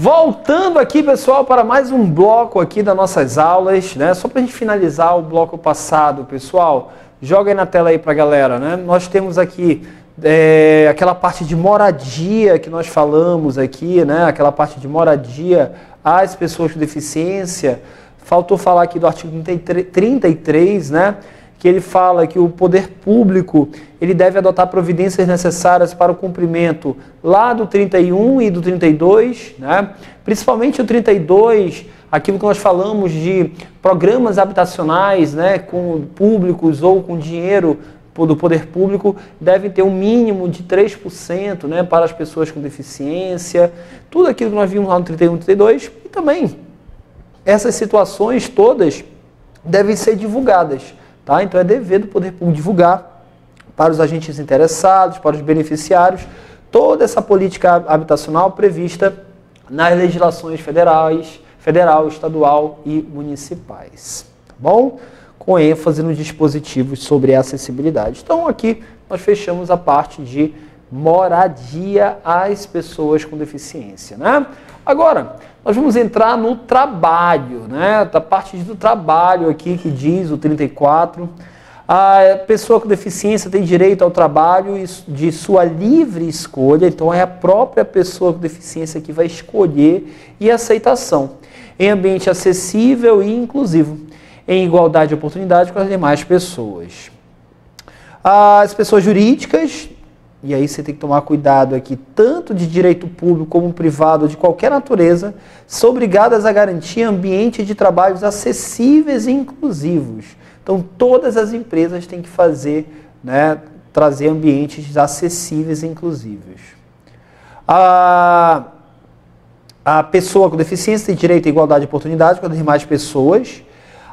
Voltando aqui, pessoal, para mais um bloco aqui das nossas aulas, né? Só para a gente finalizar o bloco passado, pessoal, joga aí na tela aí para a galera, né? Nós temos aqui aquela parte de moradia que nós falamos aqui, né? Aquela parte de moradia às pessoas com deficiência. Faltou falar aqui do artigo 33, né? Que ele fala que o poder público ele deve adotar providências necessárias para o cumprimento lá do 31 e do 32, né? Principalmente o 32, aquilo que nós falamos de programas habitacionais, né, com públicos ou com dinheiro do poder público, devem ter um mínimo de 3%, né, para as pessoas com deficiência, tudo aquilo que nós vimos lá no 31 e 32, e também essas situações todas devem ser divulgadas. Tá? Então é dever do poder público divulgar para os agentes interessados, para os beneficiários, toda essa política habitacional prevista nas legislações federal, estadual e municipais. Tá bom? Com ênfase nos dispositivos sobre acessibilidade. Então aqui nós fechamos a parte de moradia às pessoas com deficiência, né? Agora, nós vamos entrar no trabalho, né? Da parte do trabalho aqui que diz o 34. A pessoa com deficiência tem direito ao trabalho de sua livre escolha, então é a própria pessoa com deficiência que vai escolher e aceitação, em ambiente acessível e inclusivo, em igualdade de oportunidade com as demais pessoas. As pessoas jurídicas, e aí você tem que tomar cuidado aqui, tanto de direito público como privado, de qualquer natureza, são obrigadas a garantir ambiente de trabalhos acessíveis e inclusivos. Então, todas as empresas têm que fazer, né, trazer ambientes acessíveis e inclusivos. A pessoa com deficiência tem direito à igualdade de oportunidade com as demais pessoas,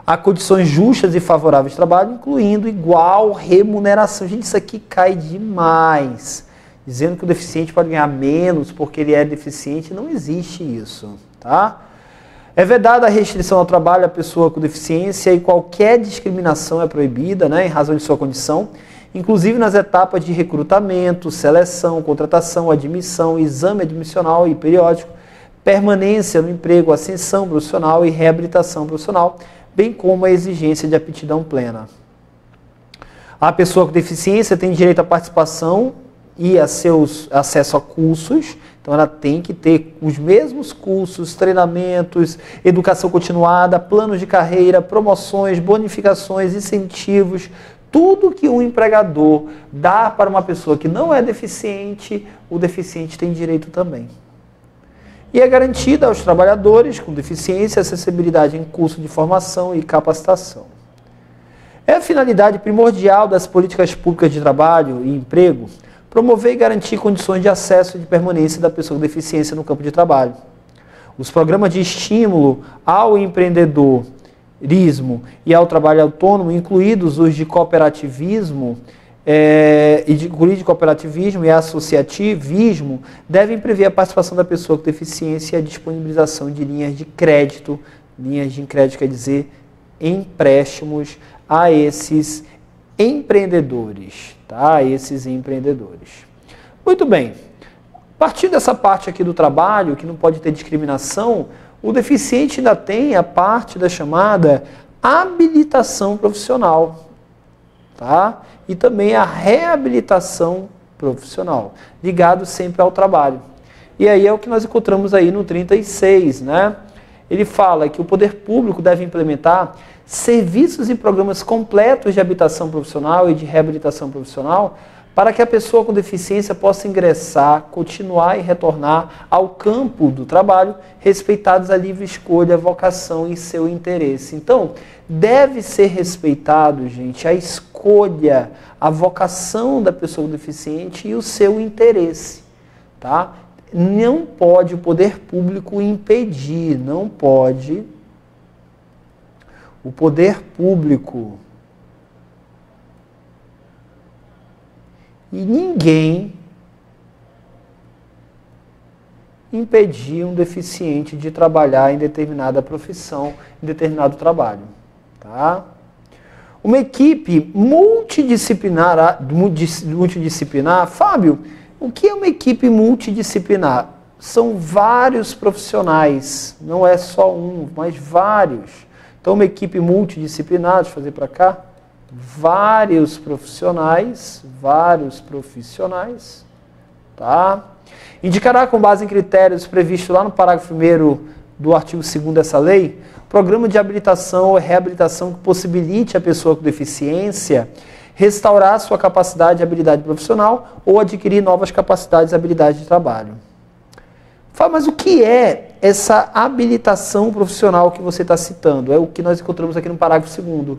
a condições justas e favoráveis de trabalho, incluindo igual remuneração. Gente, isso aqui cai demais. Dizendo que o deficiente pode ganhar menos porque ele é deficiente, não existe isso, tá? É vedada a restrição ao trabalho à pessoa com deficiência e qualquer discriminação é proibida, né, em razão de sua condição, inclusive nas etapas de recrutamento, seleção, contratação, admissão, exame admissional e periódico, permanência no emprego, ascensão profissional e reabilitação profissional, bem como a exigência de aptidão plena. A pessoa com deficiência tem direito à participação e acesso a cursos, então ela tem que ter os mesmos cursos, treinamentos, educação continuada, planos de carreira, promoções, bonificações, incentivos, tudo que um empregador dá para uma pessoa que não é deficiente, o deficiente tem direito também. E é garantida aos trabalhadores com deficiência acessibilidade em curso de formação e capacitação. É a finalidade primordial das políticas públicas de trabalho e emprego promover e garantir condições de acesso e de permanência da pessoa com deficiência no campo de trabalho. Os programas de estímulo ao empreendedorismo e ao trabalho autônomo, incluídos os de cooperativismo, e associativismo, devem prever a participação da pessoa com deficiência e a disponibilização de linhas de crédito quer dizer empréstimos a esses empreendedores, tá? Esses empreendedores. Muito bem. Partindo dessa parte aqui do trabalho, que não pode ter discriminação, o deficiente ainda tem a parte da chamada habilitação profissional, tá? E também a reabilitação profissional, ligado sempre ao trabalho. E aí é o que nós encontramos aí no 36, né? Ele fala que o poder público deve implementar serviços e programas completos de habitação profissional e de reabilitação profissional para que a pessoa com deficiência possa ingressar, continuar e retornar ao campo do trabalho, respeitados a livre escolha, a vocação e seu interesse. Então, deve ser respeitado, gente, a escolha, a vocação da pessoa com deficiente e o seu interesse, tá? Não pode o poder público impedir, não pode o poder público e ninguém impedir um deficiente de trabalhar em determinada profissão, em determinado trabalho. Tá? Uma equipe multidisciplinar, Fábio, o que é uma equipe multidisciplinar? são vários profissionais, não é só um, mas vários. Então, uma equipe multidisciplinar, deixa eu fazer para cá, vários profissionais, tá? Indicará com base em critérios previstos lá no parágrafo 1º do artigo 2º dessa lei, programa de habilitação ou reabilitação que possibilite a pessoa com deficiência restaurar sua capacidade e habilidade profissional ou adquirir novas capacidades e habilidades de trabalho. Fala, mas o que é essa habilitação profissional que você está citando? É o que nós encontramos aqui no parágrafo 2º.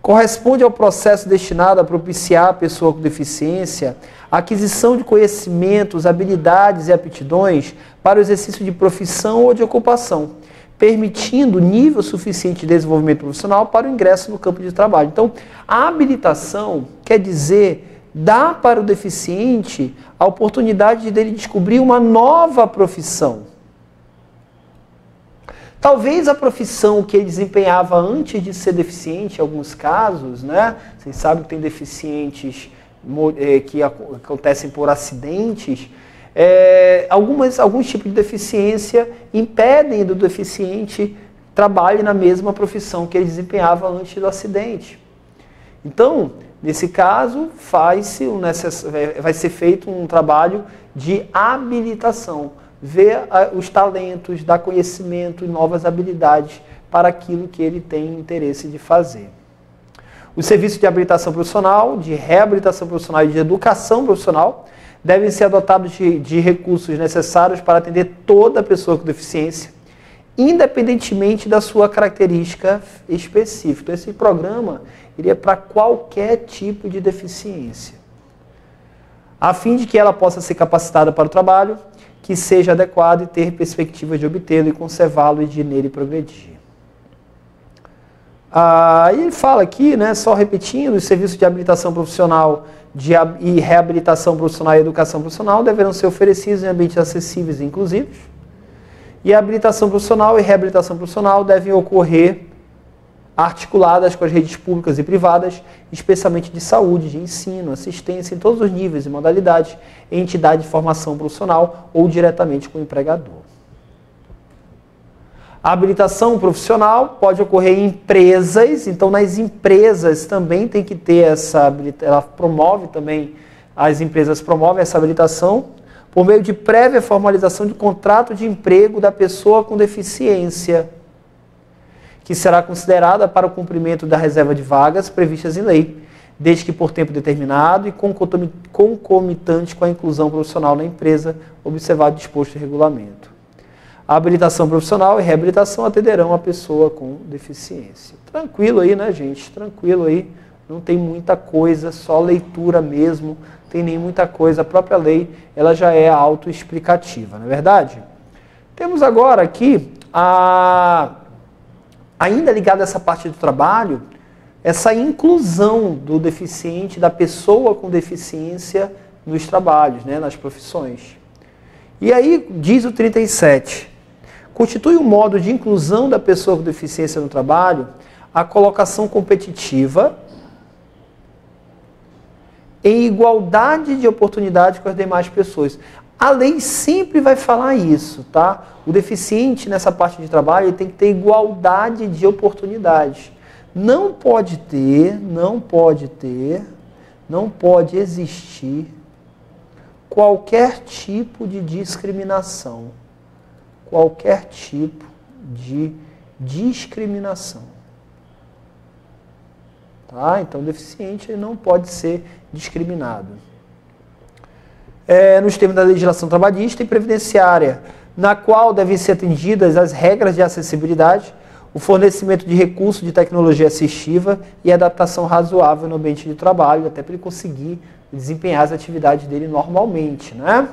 Corresponde ao processo destinado a propiciar a pessoa com deficiência a aquisição de conhecimentos, habilidades e aptidões para o exercício de profissão ou de ocupação, permitindo nível suficiente de desenvolvimento profissional para o ingresso no campo de trabalho. Então, a habilitação quer dizer dar para o deficiente a oportunidade dele descobrir uma nova profissão. Talvez a profissão que ele desempenhava antes de ser deficiente, em alguns casos, né? Vocês sabem que tem deficientes que acontecem por acidentes. Alguns tipos de deficiência impedem do deficiente trabalhe na mesma profissão que ele desempenhava antes do acidente. Então, nesse caso, vai ser feito um trabalho de habilitação, ver os talentos, dar conhecimento e novas habilidades para aquilo que ele tem interesse de fazer. Os serviços de habilitação profissional, de reabilitação profissional e de educação profissional devem ser adotados de recursos necessários para atender toda pessoa com deficiência, independentemente da sua característica específica. Então, esse programa iria para qualquer tipo de deficiência, a fim de que ela possa ser capacitada para o trabalho, que seja adequado e ter perspectiva de obtê-lo e conservá-lo e de nele progredir. Ele fala aqui, né, só repetindo, os serviços de habilitação profissional e reabilitação profissional e educação profissional deverão ser oferecidos em ambientes acessíveis e inclusivos. E a habilitação profissional e reabilitação profissional devem ocorrer articuladas com as redes públicas e privadas, especialmente de saúde, de ensino, assistência em todos os níveis e modalidades, em entidade de formação profissional ou diretamente com o empregador. A habilitação profissional pode ocorrer em empresas, então nas empresas também tem que ter essa habilitação, ela promove também, as empresas promovem essa habilitação, por meio de prévia formalização de contrato de emprego da pessoa com deficiência, que será considerada para o cumprimento da reserva de vagas previstas em lei, desde que por tempo determinado e concomitante com a inclusão profissional na empresa, observado o disposto em regulamento. A habilitação profissional e reabilitação atenderão a pessoa com deficiência. Tranquilo aí, né, gente? Tranquilo aí. Não tem muita coisa, só leitura mesmo. Tem nem muita coisa. A própria lei, ela já é autoexplicativa, não é verdade? Temos agora aqui, ainda ligado a essa parte do trabalho, essa inclusão do deficiente, da pessoa com deficiência nos trabalhos, né, nas profissões. E aí, diz o 37, constitui um modo de inclusão da pessoa com deficiência no trabalho a colocação competitiva em igualdade de oportunidade com as demais pessoas. A lei sempre vai falar isso, tá? O deficiente nessa parte de trabalho ele tem que ter igualdade de oportunidades. Não pode existir qualquer tipo de discriminação. Qualquer tipo de discriminação. Tá? Então, o deficiente ele não pode ser discriminado. Nos termos da legislação trabalhista e previdenciária, na qual devem ser atendidas as regras de acessibilidade, o fornecimento de recursos de tecnologia assistiva e adaptação razoável no ambiente de trabalho, até para ele conseguir desempenhar as atividades dele normalmente, né?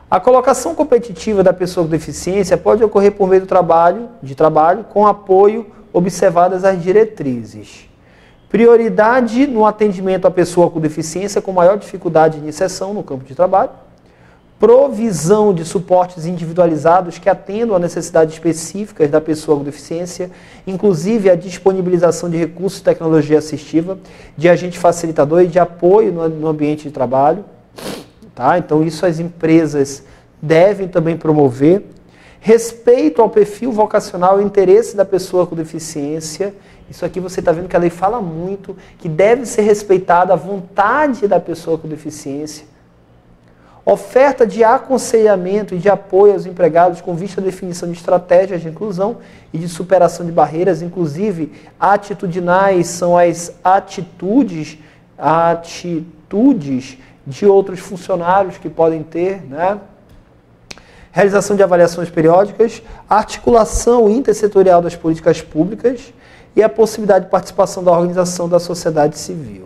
A colocação competitiva da pessoa com deficiência pode ocorrer por meio de trabalho com apoio observadas as diretrizes. Prioridade no atendimento à pessoa com deficiência com maior dificuldade de inserção no campo de trabalho. Provisão de suportes individualizados que atendam a necessidades específicas da pessoa com deficiência, inclusive a disponibilização de recursos de tecnologia assistiva, de agente facilitador e de apoio no ambiente de trabalho. Tá? Então, isso as empresas devem também promover. Respeito ao perfil vocacional e interesse da pessoa com deficiência. Isso aqui você está vendo que a lei fala muito, que deve ser respeitada a vontade da pessoa com deficiência. Oferta de aconselhamento e de apoio aos empregados com vista à definição de estratégias de inclusão e de superação de barreiras, inclusive atitudinais são as atitudes de outros funcionários que podem ter, né? Realização de avaliações periódicas, articulação intersetorial das políticas públicas e a possibilidade de participação da organização da sociedade civil.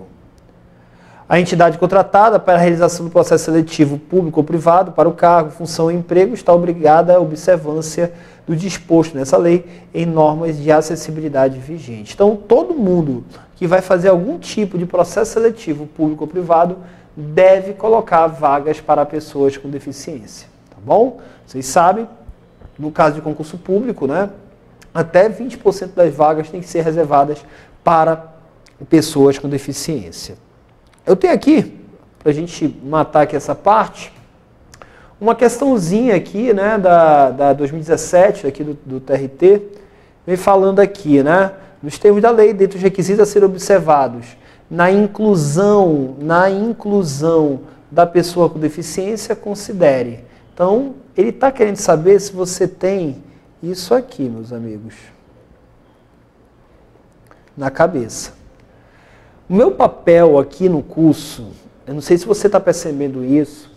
A entidade contratada para a realização do processo seletivo público ou privado para o cargo, função ou emprego está obrigada à observância do disposto nessa lei em normas de acessibilidade vigentes. Então, todo mundo que vai fazer algum tipo de processo seletivo público ou privado deve colocar vagas para pessoas com deficiência. Tá bom? Vocês sabem, no caso de concurso público, né, até 20% das vagas têm que ser reservadas para pessoas com deficiência. Eu tenho aqui, para a gente matar aqui essa parte, uma questãozinha aqui, né, da 2017, aqui do TRT, vem falando aqui, né, nos termos da lei, dentre os requisitos a serem observados, na inclusão da pessoa com deficiência, considere. Então, ele está querendo saber se você tem isso aqui, meus amigos, na cabeça. O meu papel aqui no curso, eu não sei se você está percebendo isso,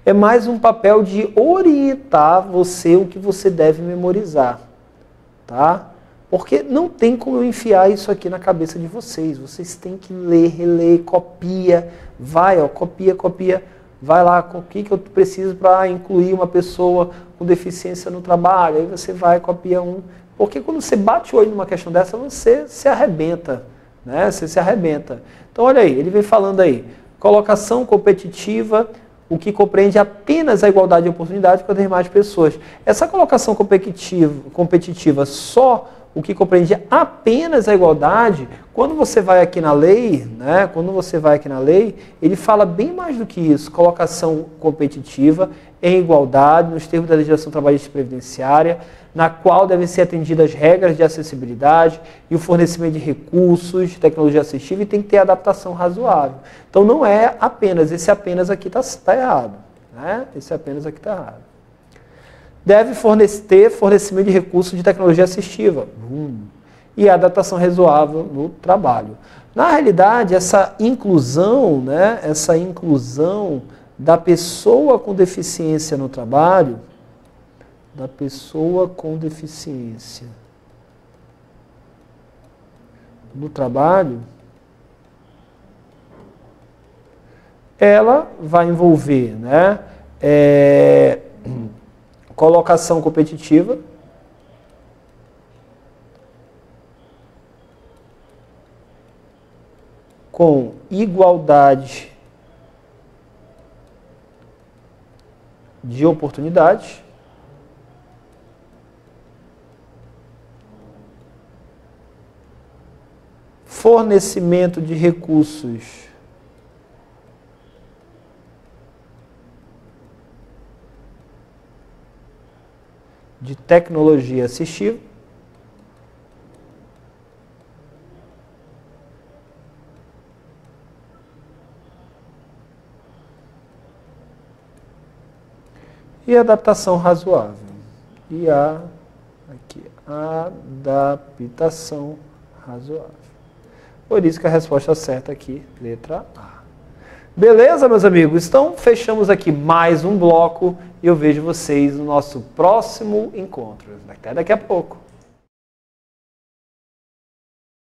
é mais um papel de orientar você o que você deve memorizar, tá? Porque não tem como eu enfiar isso aqui na cabeça de vocês. Vocês têm que ler, reler, copia, vai, ó, copia, vai lá, o que eu preciso para incluir uma pessoa com deficiência no trabalho, aí você vai, copia um, porque quando você bate o olho numa questão dessa, você se arrebenta. Né? Você se arrebenta. Então, olha aí, ele vem falando aí, colocação competitiva, o que compreende apenas a igualdade de oportunidade com as demais pessoas. Essa colocação competitiva só o que compreende apenas a igualdade, quando você vai aqui na lei, né? Quando você vai aqui na lei, ele fala bem mais do que isso, colocação competitiva em igualdade, nos termos da legislação trabalhista e previdenciária, na qual devem ser atendidas as regras de acessibilidade e o fornecimento de recursos, de tecnologia assistiva, e tem que ter adaptação razoável. Então não é apenas, esse apenas aqui está errado. Né? Esse apenas aqui está errado. Deve ter fornecimento de recursos de tecnologia assistiva e adaptação razoável no trabalho. Na realidade, essa inclusão, né, essa inclusão da pessoa com deficiência no trabalho, da pessoa com deficiência no trabalho, ela vai envolver, né, colocação competitiva, com igualdade de oportunidades, fornecimento de recursos de tecnologia assistiva, e adaptação razoável. Adaptação razoável. Por isso que a resposta certa aqui, letra A. Beleza, meus amigos? Então, fechamos aqui mais um bloco e eu vejo vocês no nosso próximo encontro. Até daqui a pouco.